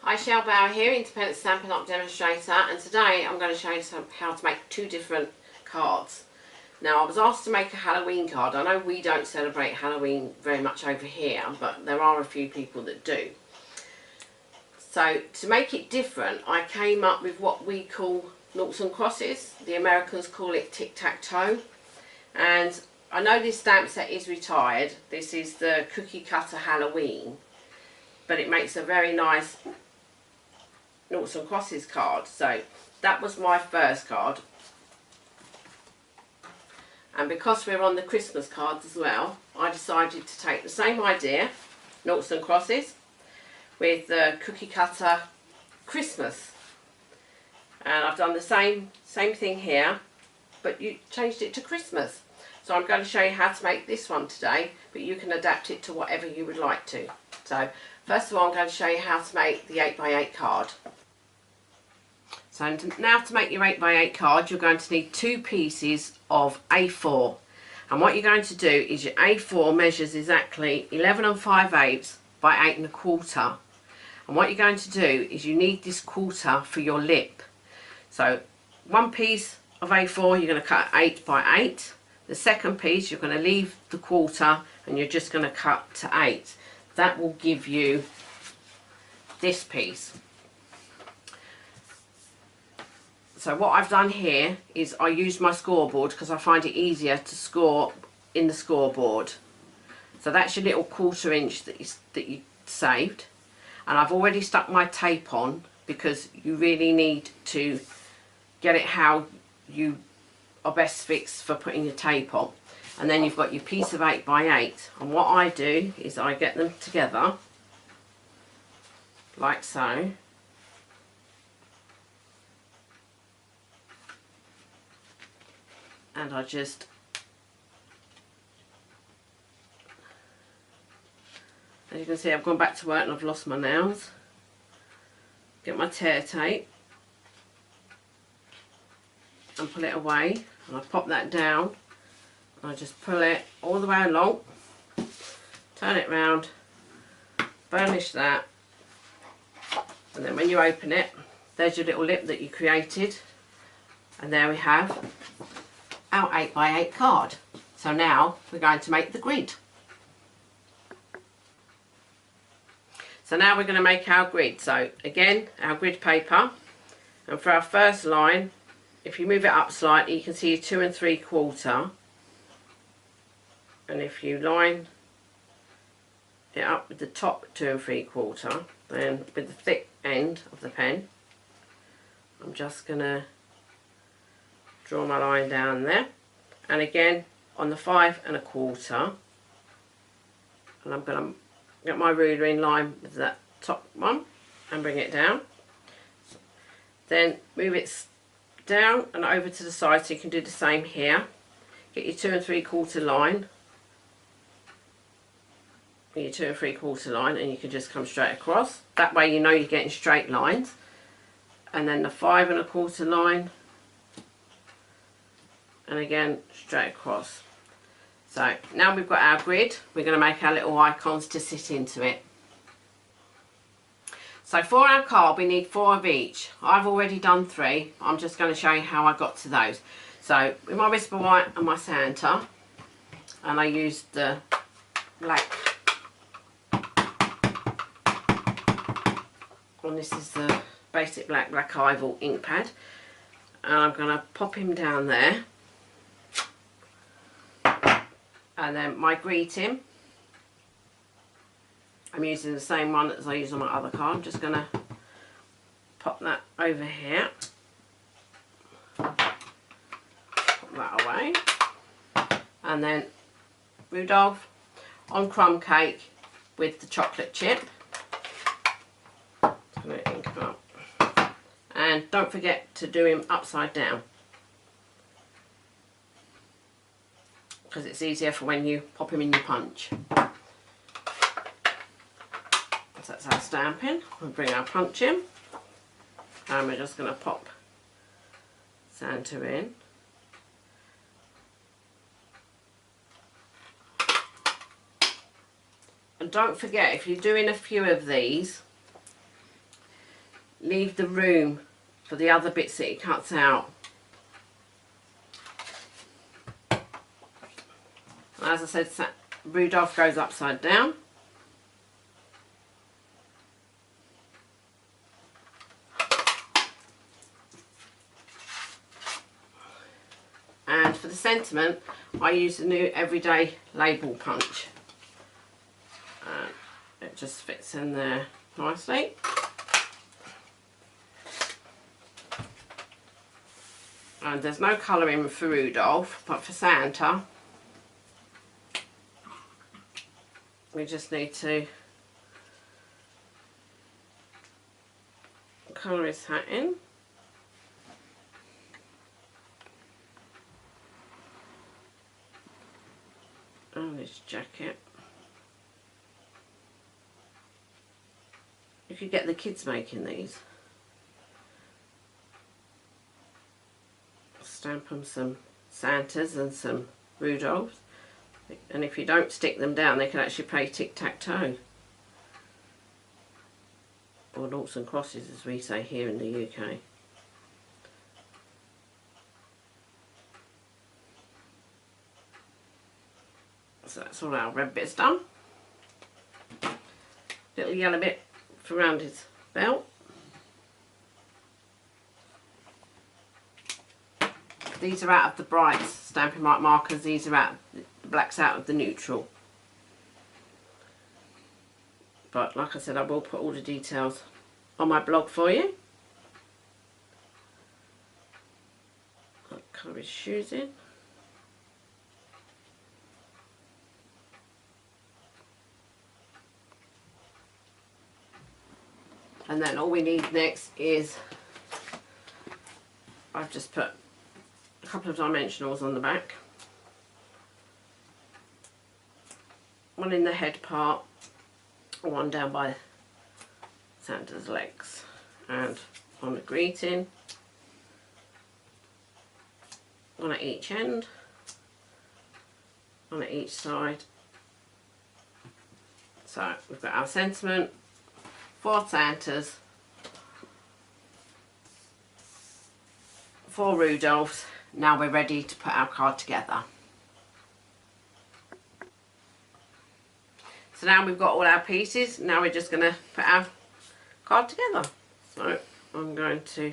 Hi, shellbower here, independent Stampin' Up demonstrator, and today I'm going to show you how to make two different cards. Now, I was asked to make a Halloween card. I know we don't celebrate Halloween very much over here, but there are a few people that do. So to make it different, I came up with what we call noughts and crosses. The Americans call it Tic-Tac-Toe, and I know this stamp set is retired. This is the cookie cutter Halloween, but it makes a very nice noughts and crosses card. So that was my first card, and because we're on the Christmas cards as well, I decided to take the same idea, noughts and crosses, with the cookie cutter Christmas, and I've done the same thing here, but you changed it to Christmas. So I'm going to show you how to make this one today, but you can adapt it to whatever you would like to. So first of all, I'm going to show you how to make the 8x8 card. So now to make your 8x8 card, you're going to need two pieces of A4. And what you're going to do is your A4 measures exactly 11 5/8 by 8 1/4. And what you're going to do is you need this quarter for your lip. So one piece of A4 you're going to cut 8 by 8. The second piece you're going to leave the quarter and you're just going to cut to 8. That will give you this piece. So what I've done here is I used my scoreboard because I find it easier to score in the scoreboard. So that's your little 1/4 inch that you saved. And I've already stuck my tape on because you really need to get it how you are best fixed for putting your tape on. And then you've got your piece of 8x8. And what I do is I get them together like so. And I just as you can see, I've gone back to work and I've lost my nails. Get my tear tape and pull it away, and I pop that down and I just pull it all the way along, turn it round, burnish that, and then when you open it, there's your little lip that you created, and there we have our 8x8 card. So now we're going to make the grid. So now we're going to make our grid. So again, our grid paper, and for our first line, if you move it up slightly, you can see your 2 3/4, and if you line it up with the top 2 3/4, then with the thick end of the pen, I'm just going to draw my line down there, and again on the 5 1/4, and I'm going to get my ruler in line with that top one and bring it down. Then move it down and over to the side, so you can do the same here. Get your 2 3/4 line, your 2 3/4 line, and you can just come straight across. That way you know you're getting straight lines. And then the 5 1/4 line, and again straight across. So now we've got our grid, we're going to make our little icons to sit into it. So for our card we need 4 of each. I've already done 3. I'm just going to show you how I got to those. So with my Whisper White and my Santa, and I used the black, and this is the basic black Ival ink pad, and I'm going to pop him down there. And then my greeting, I'm using the same one as I use on my other card. I'm just going to pop that over here, pop that away, and then Rudolph on crumb cake with the chocolate chip. Just going to ink him up, and don't forget to do him upside down, because it's easier for when you pop him in your punch. So that's our Stampin'. We'll bring our punch in, and we're just going to pop Santa in. And don't forget, if you're doing a few of these, leave the room for the other bits that it cuts out. As I said, Rudolph goes upside down. And for the sentiment, I use the new Everyday Label Punch. It just fits in there nicely. And there's no colouring for Rudolph, but for Santa, we just need to colour his hat in. And his jacket. You could get the kids making these. Stamp them some Santas and some Rudolphs. And if you don't stick them down, they can actually play tic-tac-toe. Or noughts and crosses, as we say here in the UK. So that's all our red bits done. Little yellow bit for around his belt. These are out of the brights Stampin' Mark markers. These are out, the black's out of the neutral. But like I said, I will put all the details on my blog for you. I'll colour his shoes in. And then all we need next is, I've just put a couple of dimensionals on the back. One in the head part, one down by Santa's legs, and on the greeting, one at each end, one at each side. So we've got our sentiment, 4 Santas, 4 Rudolphs. Now we're ready to put our card together. So now we've got all our pieces, now we're just going to put our card together. So I'm going to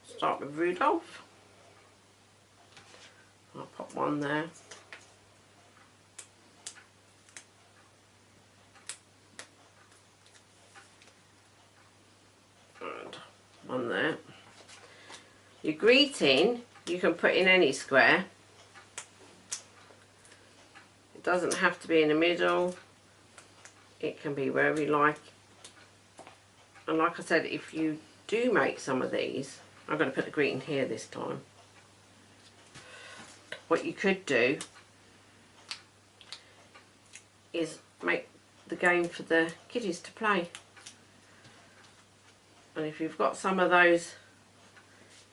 start with Rudolph. I'll pop one there. And one there. Your greeting you can put in any square. It doesn't have to be in the middle. It can be wherever you like. And like I said, if you do make some of these, I'm going to put the greeting here this time. What you could do is make the game for the kiddies to play. And if you've got some of those,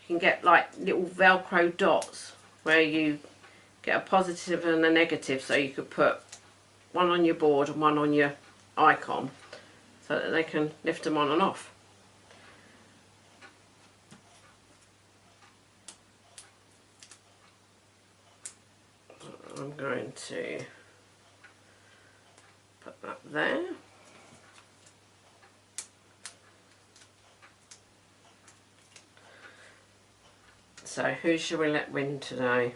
you can get like little Velcro dots where you get a positive and a negative, so you could put one on your board and one on your icon so that they can lift them on and off. I'm going to put that there. So who shall we let win today?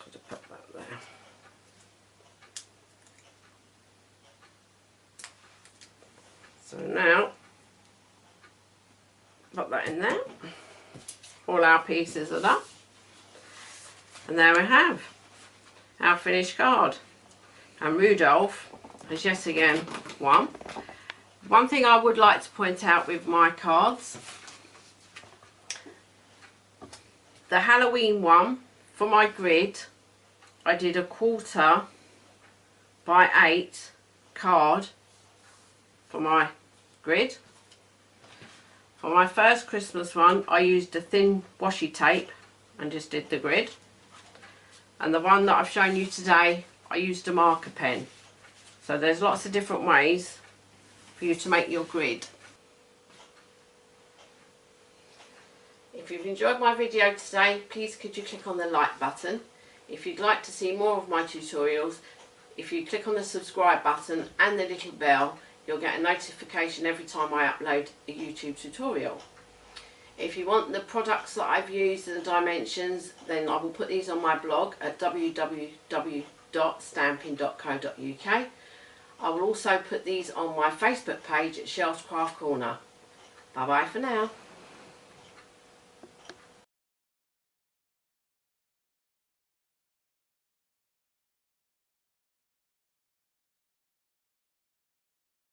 Put that there. So now put that in there. All our pieces are done, and there we have our finished card. And Rudolph has yet again won. One thing I would like to point out with my cards, the Halloween one for my grid, I did a 1/4 by 8 card for my grid. For my first Christmas one, I used a thin washi tape and just did the grid. And the one that I've shown you today, I used a marker pen. So there's lots of different ways for you to make your grid. If you've enjoyed my video today, please could you click on the like button. If you'd like to see more of my tutorials, if you click on the subscribe button and the little bell, you'll get a notification every time I upload a YouTube tutorial. If you want the products that I've used and the dimensions, then I will put these on my blog at www.stampin.co.uk. I will also put these on my Facebook page at Shell's Craft Corner. Bye bye for now.